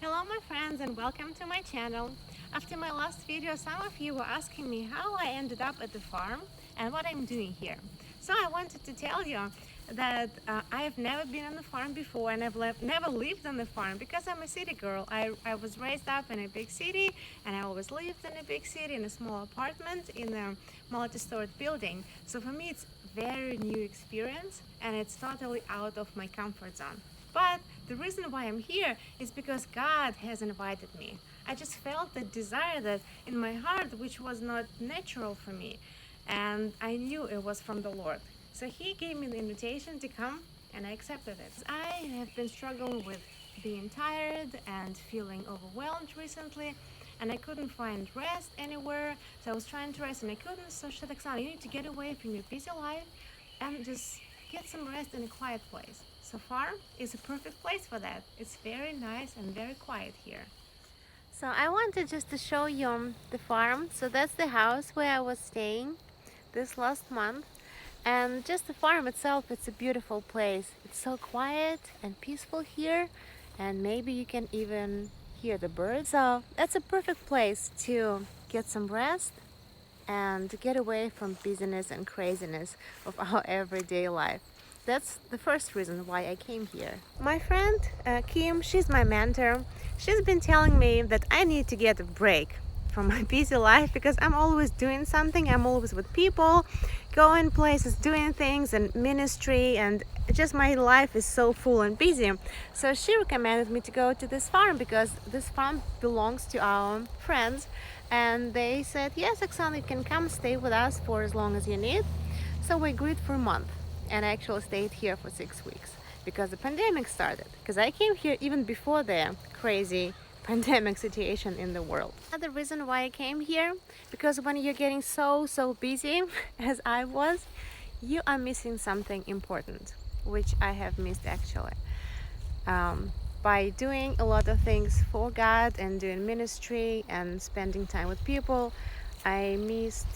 Hello my friends and welcome to my channel. After my last video, some of you were asking me how I ended up at the farm and what I'm doing here. So I wanted to tell you that I have never been on the farm before, and I've never lived on the farm because I'm a city girl. I was raised up in a big city, and I always lived in a big city in a small apartment in a multi-stored building. So for me it's very new experience and it's totally out of my comfort zone. But the reason why I'm here is because God has invited me. I just felt that desire that in my heart, which was not natural for me. And I knew it was from the Lord. So He gave me the invitation to come, and I accepted it. I have been struggling with being tired and feeling overwhelmed recently, and I couldn't find rest anywhere. So I was trying to rest and I couldn't. So she said, Oksana, you need to get away from your busy life and just get some rest in a quiet place. So farm is a perfect place for that. It's very nice and very quiet here. So I wanted just to show you the farm. So that's the house where I was staying this last month. And just the farm itself, it's a beautiful place. It's so quiet and peaceful here. And maybe you can even hear the birds. So that's a perfect place to get some rest and to get away from busyness and craziness of our everyday life. That's the first reason why I came here. My friend Kim, she's my mentor. She's been telling me that I need to get a break from my busy life because I'm always doing something. I'm always with people, going places, doing things and ministry, and just my life is so full and busy. So she recommended me to go to this farm because this farm belongs to our friends, and they said, yes, Oksana, you can come stay with us for as long as you need. So we agreed for a month, and I actually stayed here for 6 weeks because the pandemic started. Because I came here even before the crazy pandemic situation in the world. Another reason why I came here, because when you're getting so busy as I was, you are missing something important, which I have missed actually. By doing a lot of things for God and doing ministry and spending time with people, I missed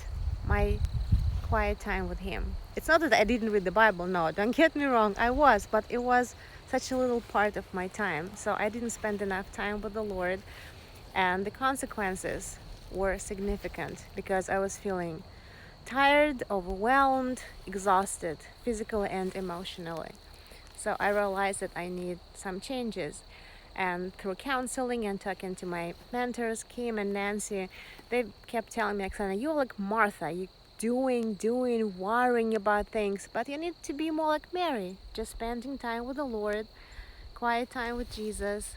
my quiet time with Him. It's not that I didn't read the Bible, no, don't get me wrong, I was, but it was such a little part of my time. So I didn't spend enough time with the Lord, and the consequences were significant because I was feeling tired, overwhelmed, exhausted, physically and emotionally. So I realized that I need some changes. And through counseling and talking to my mentors, Kim and Nancy, they kept telling me, Oksana, you're like Martha, you doing, worrying about things, but you need to be more like Mary, just spending time with the Lord, quiet time with Jesus.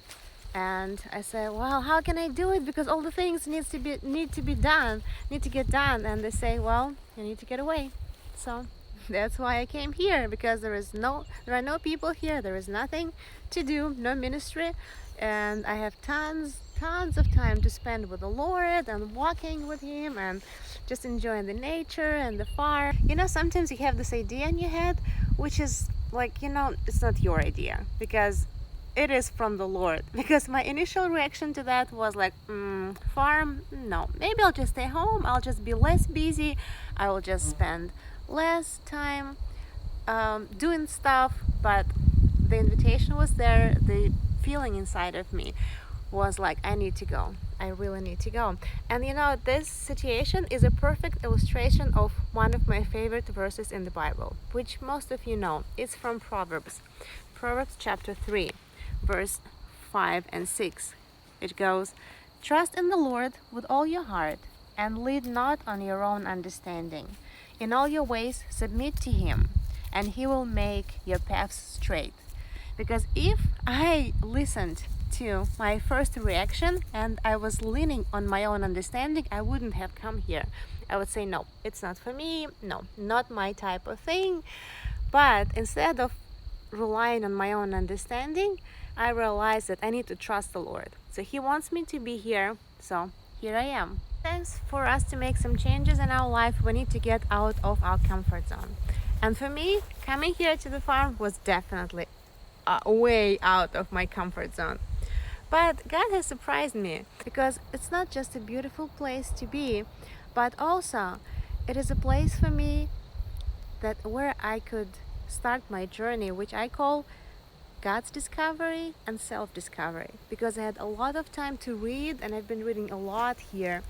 And I said, well, how can I do it? Because all the things need to get done. And they say, well, you need to get away. So that's why I came here, because there are no people here. There is nothing to do, no ministry, and I have tons of time to spend with the Lord and walking with Him and just enjoying the nature and the farm. You know, sometimes you have this idea in your head, which is like, you know, it's not your idea because it is from the Lord. Because my initial reaction to that was like, farm, no, maybe I'll just stay home, I'll just be less busy, I will just spend less time doing stuff. But the invitation was there, the feeling inside of me was like, I need to go, I really need to go. And you know, this situation is a perfect illustration of one of my favorite verses in the Bible, which most of you know. It's from Proverbs chapter 3, verse 5 and 6. It goes, trust in the Lord with all your heart and lean not on your own understanding. In all your ways submit to Him, and He will make your paths straight. Because if I listened to my first reaction and I was leaning on my own understanding, I wouldn't have come here. I would say, no, it's not for me, no, not my type of thing. But instead of relying on my own understanding, I realized that I need to trust the Lord. So He wants me to be here, so here I am. Thanks. For us to make some changes in our life, we need to get out of our comfort zone. And for me, coming here to the farm was definitely way out of my comfort zone. But God has surprised me, because it's not just a beautiful place to be, but also it is a place for me that where I could start my journey, which I call God's discovery and self-discovery, because I had a lot of time to read, and I've been reading a lot here,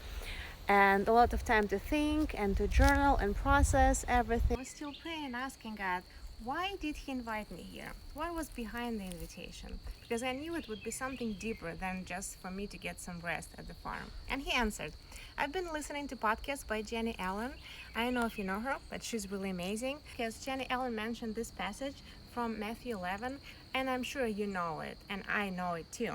and a lot of time to think and to journal and process everything. I was still praying and asking God, why did He invite me here? What was behind the invitation? Because I knew it would be something deeper than just for me to get some rest at the farm. And He answered. I've been listening to podcasts by Jenny Allen. I don't know if you know her, but she's really amazing. Because Jenny Allen mentioned this passage from Matthew 11, and I'm sure you know it, and I know it too.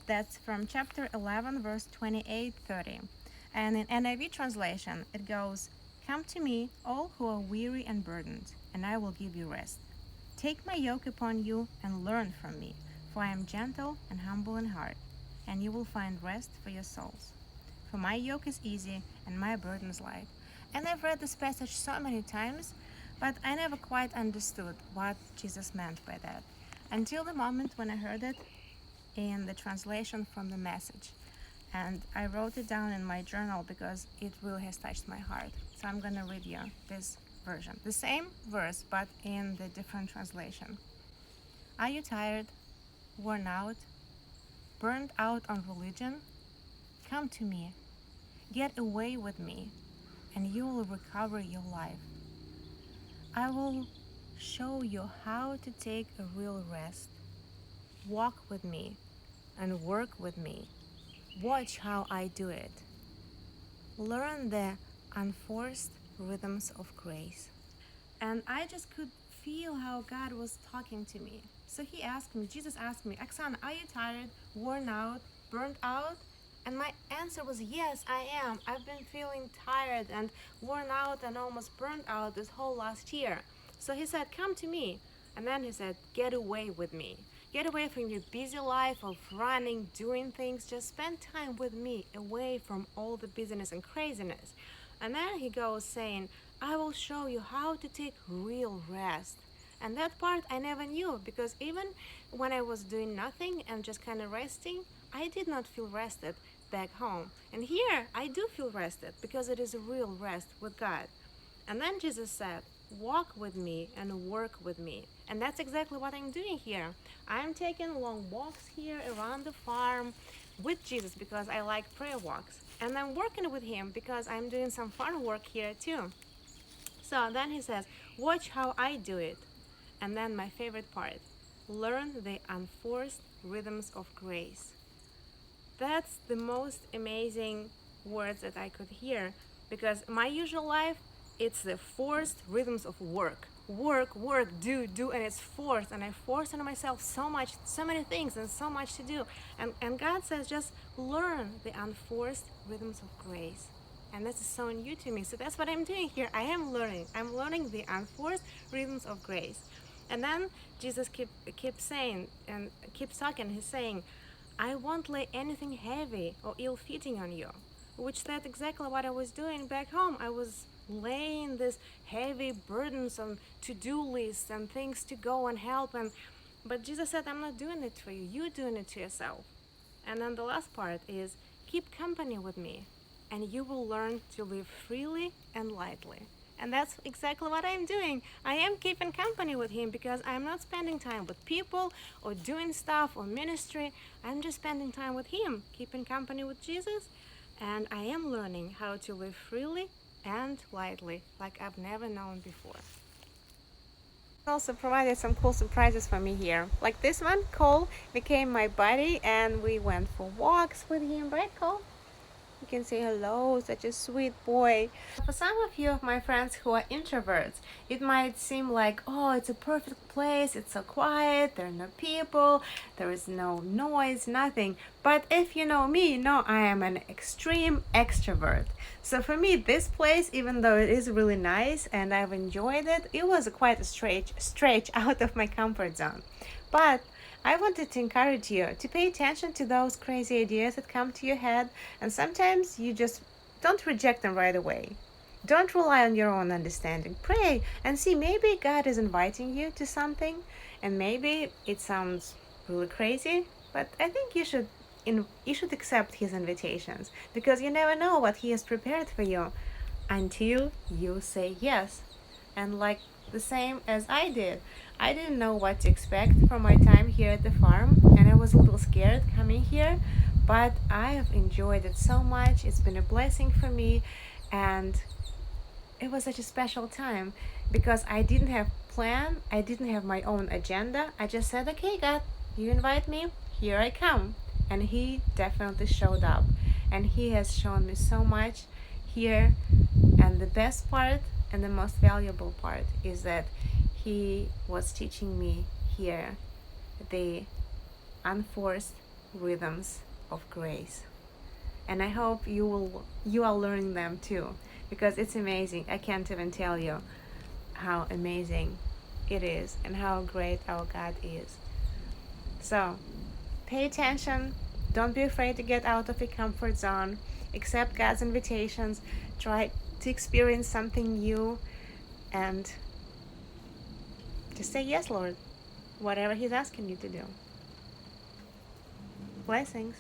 That's from chapter 11, verse 28-30. And in NIV translation, it goes, "Come to me, all who are weary and burdened, and I will give you rest. Take my yoke upon you and learn from me, for I am gentle and humble in heart, and you will find rest for your souls. For my yoke is easy and my burden is light." And I've read this passage so many times, but I never quite understood what Jesus meant by that, until the moment when I heard it in the translation from the Message. And I wrote it down in my journal because it really has touched my heart. So I'm going to read you this version. The same verse, but in the different translation. Are you tired, worn out, burned out on religion? Come to me. Get away with me, and you will recover your life. I will show you how to take a real rest. Walk with me and work with me. Watch how I do it. Learn the unforced rhythms of grace. And I just could feel how God was talking to me. So Jesus asked me, Oksana, are you tired, worn out, burnt out? And my answer was, yes, I am. I've been feeling tired and worn out and almost burnt out this whole last year. So He said, come to me. And then He said, get away with me. Get away from your busy life of running, doing things. Just spend time with me, away from all the busyness and craziness. And then He goes saying, I will show you how to take real rest. And that part I never knew, because even when I was doing nothing and just kind of resting, I did not feel rested back home. And here I do feel rested, because it is a real rest with God. And then Jesus said, walk with me and work with me. And that's exactly what I'm doing here. I'm taking long walks here around the farm with Jesus, because I like prayer walks. And I'm working with Him because I'm doing some fun work here too. So then He says, watch how I do it. And then my favorite part, learn the unforced rhythms of grace. That's the most amazing words that I could hear, because my usual life, it's the forced rhythms of work. Work, work, do, and it's forced, and I force on myself so many things and so much to do. And God says, just learn the unforced rhythms of grace. And this is so new to me. So that's what I'm doing here. I'm learning the unforced rhythms of grace. And then Jesus keeps saying and keeps talking. He's saying, I won't lay anything heavy or ill-fitting on you, which that's exactly what I was doing back home. I was laying this heavy burdensome to-do lists and things to go and help, but Jesus said, I'm not doing it for you. You're doing it to yourself. And then the last part is, keep company with me, and you will learn to live freely and lightly. And that's exactly what I'm doing. I am keeping company with Him, because I'm not spending time with people or doing stuff or ministry. I'm just spending time with Him, keeping company with Jesus. And I am learning how to live freely and lightly, like I've never known before. Also provided some cool surprises for me here. Like this one, Cole became my buddy, and we went for walks with him, right, Cole? You can say hello, such a sweet boy. For some of you, my friends who are introverts, it might seem like, oh, it's a perfect place, it's so quiet, there are no people, there is no noise, nothing. But if you know me, you know I am an extreme extrovert. So for me, this place, even though it is really nice and I've enjoyed it, it was quite a stretch out of my comfort zone. But I wanted to encourage you to pay attention to those crazy ideas that come to your head, and sometimes you just don't reject them right away. Don't rely on your own understanding. Pray and see, maybe God is inviting you to something, and maybe it sounds really crazy, but I think you should accept His invitations, because you never know what He has prepared for you until you say yes. And like the same as I did, I didn't know what to expect from my time here at the farm, and I was a little scared coming here, but I have enjoyed it so much. It's been a blessing for me, and it was such a special time because I didn't have plan, I didn't have my own agenda. I just said, okay, God, you invite me, here I come. And he definitely showed up, and he has shown me so much here. And the best part and the most valuable part is that he was teaching me here the unforced rhythms of grace, and I hope you are learning them too, because it's amazing. I can't even tell you how amazing it is and how great our God is. So pay attention, don't be afraid to get out of your comfort zone, accept God's invitations, try to experience something new, and just say yes, Lord, whatever he's asking you to do. Blessings.